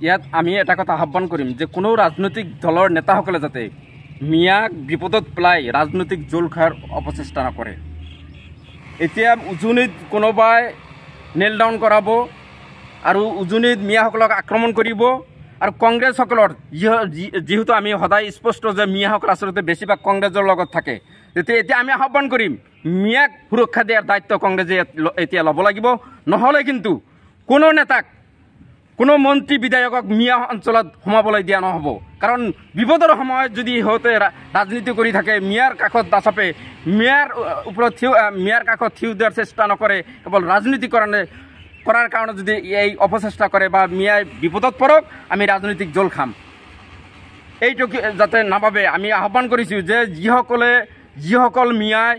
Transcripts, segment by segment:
ইয়াত আমি এটা কথা আহ্বান কৰিম যে কোনো ৰাজনৈতিক দলৰ নেতাসকলে যাতে মিয়াক বিপদত পেলাই ৰাজনৈতিক জোল খোৱাৰ অপচেষ্টা নকৰে। এতিয়া উজনিত কোনোবাই নেল ডাউন কৰাব আৰু উজনিত মিয়াসকলক আক্ৰমণ কৰিব আৰু কংগ্ৰেছসকলৰ যিহেতু আমি সদায় স্পষ্ট যে মিয়াসকল আচলতে বেছিভাগ কংগ্ৰেছৰ লগত থাকে, তেতিয়া এতিয়া আমি আহ্বান কৰিম মিয়াক সুৰক্ষা দিয়াৰ দায়িত্ব কংগ্ৰেছে এতিয়া ল'ব লাগিব। নহ'লে কিন্তু কোনো নেতাক কোনো মন্ত্ৰী বিধায়কক মিয়া অঞ্চলত সোমাবলৈ দিয়া নহ'ব। কাৰণ বিপদৰ সময়ত যদি সিহঁতে ৰাজনীতি কৰি থাকে, মিয়াৰ কাষত নাচাপে, মিয়াৰ কাষত থিয় দিয়াৰ চেষ্টা নকৰে, কেৱল ৰাজনীতি কৰাৰ কাৰণে যদি এই অপচেষ্টা কৰে বা মিয়াই বিপদত পৰক, আমি ৰাজনৈতিক জোল খাম। এইটো যাতে নাভাবে আমি আহ্বান কৰিছোঁ যে যিসকল মিয়াই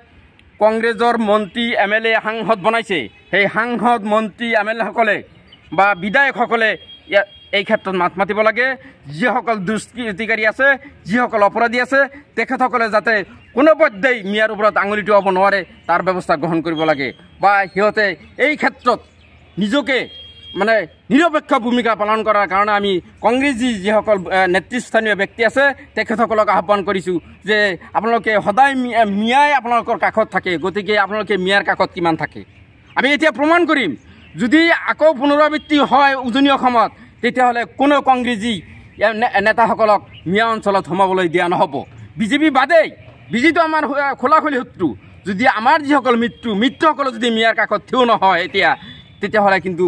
কংগ্ৰেছৰ মন্ত্ৰী MLA সাংসদ বনাইছে, সেই সাংসদ মন্ত্ৰী MLA সকলে বা বিধায়কসকলে এই ক্ষেত্ৰত মাত মাতিব লাগে। যিসকল দুষ্কৃতিকাৰী আছে, যিসকল অপৰাধী আছে, তেখেতসকলে যাতে কোনো পধ্যেই মিয়াৰ ওপৰত আঙুলি টোৱাব নোৱাৰে তাৰ ব্যৱস্থা গ্ৰহণ কৰিব লাগে। বা সিহঁতে এই ক্ষেত্ৰত নিজকে মানে নিৰপেক্ষ ভূমিকা পালন কৰাৰ কাৰণে আমি কংগ্ৰেছী যিসকল নেতৃস্থানীয় ব্যক্তি আছে তেখেতসকলক আহ্বান কৰিছোঁ যে আপোনালোকে সদায় মিয়াই আপোনালোকৰ কাষত থাকে, গতিকে আপোনালোকে মিয়াৰ কাষত কিমান থাকে আমি এতিয়া প্ৰমাণ কৰিম। যদি আকৌ পুনৰাবৃত্তি হয় উজনি অসমত, তেতিয়াহ'লে কোনো কংগ্ৰেছী নেতাসকলক মিয়া অঞ্চলত সোমাবলৈ দিয়া নহ'ব। বিজেপি বাদেই, বিজেপিটো আমাৰ খোলাখুলি শত্ৰু। যদি আমাৰ যিসকল মিত্ৰসকলে যদি মিয়াৰ কাষত থিয় নহয় এতিয়া, তেতিয়াহ'লে কিন্তু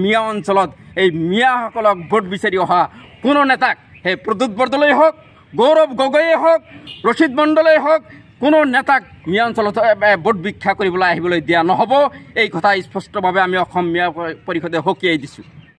মিয়া অঞ্চলত এই মিয়াসকলক ভোট বিচাৰি অহা কোনো নেতাক, সেই প্ৰদ্যুৎ বৰদলৈয়ে হওক, গৌৰৱ গগৈয়ে হওক, ৰচিদ মণ্ডলেই হওক, কোনো নেতাক মিয়া অঞ্চলত ভোট ভিক্ষা কৰিবলৈ আহিবলৈ দিয়া নহ'ব। এই কথা স্পষ্টভাৱে আমি অসম মিয়া পৰিষদে সকীয়াই দিছোঁ।